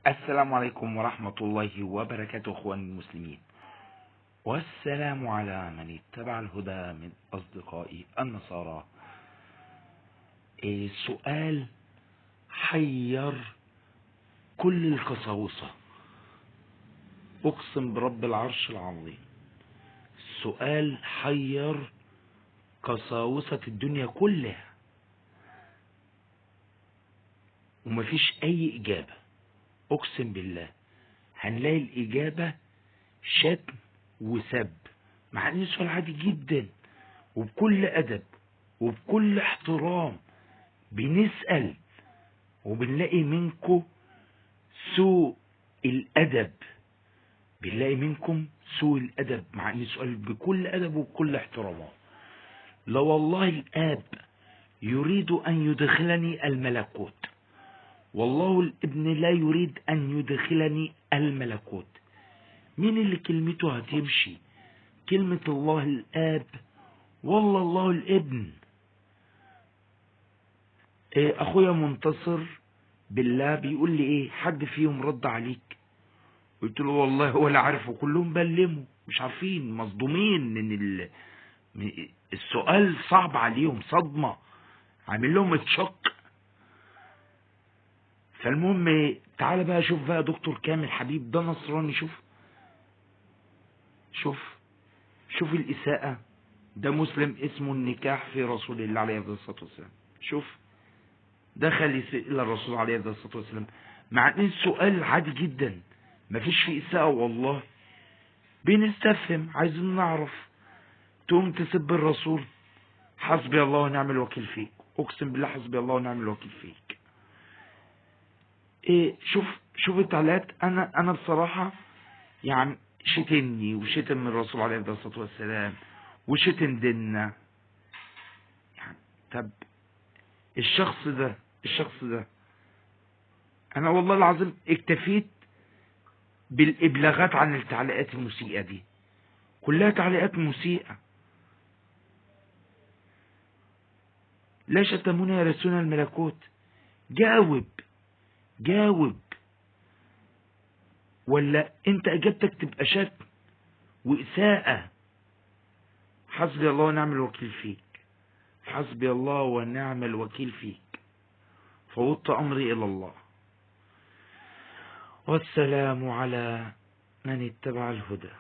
السلام عليكم ورحمة الله وبركاته اخواني المسلمين، والسلام على من اتبع الهدى من اصدقائي النصارى. سؤال حير كل القساوسة، اقسم برب العرش العظيم. سؤال حير قساوسة الدنيا كلها ومفيش اي اجابة. اقسم بالله هنلاقي الاجابة شتم وسب، مع ان السؤال عادي جدا وبكل ادب وبكل احترام بنسأل، وبنلاقي منكم سوء الادب، بنلاقي منكم سوء الادب مع ان السؤال بكل ادب وبكل احترام. لا والله الاب يريد ان يدخلني الملكوت، والله الابن لا يريد ان يدخلني الملكوت. مين اللي كلمته هتمشي؟ كلمة الله الآب والله الله الابن. اخويا منتصر بالله بيقول لي ايه، حد فيهم رد عليك؟ قلت له والله ولا عارف، وكلهم بلموا مش عارفين، مصدومين من السؤال، صعب عليهم، صدمة، عامل لهم اتشك. فالمهم تعالى بقى شوف بقى دكتور كامل حبيب ده نصراني، شوف الإساءة. ده مسلم اسمه النكاح في رسول الله عليه الصلاة والسلام. شوف دخل يسأل إلى الرسول عليه الصلاة والسلام مع ان السؤال عادي جدا، مفيش فيه إساءة، والله بنستفهم عايزين نعرف. تقوم تسب الرسول؟ حسبي الله ونعم الوكيل فيك، اقسم بالله حسبي الله ونعم الوكيل فيك. شوف التعليقات. انا بصراحة يعني شتمني وشتم الرسول عليه الصلاة والسلام وشتم ديننا. يعني طب الشخص ده انا والله العظيم اكتفيت بالابلاغات عن التعليقات المسيئة دي، كلها تعليقات مسيئة. لا شتمونا يرثون الملكوت. جاوب ولا انت اجابتك تبقى شتم واساءة؟ حسبي الله ونعم الوكيل فيك، حسبي الله ونعم الوكيل فيك. فوضت امري الى الله، والسلام على من اتبع الهدى.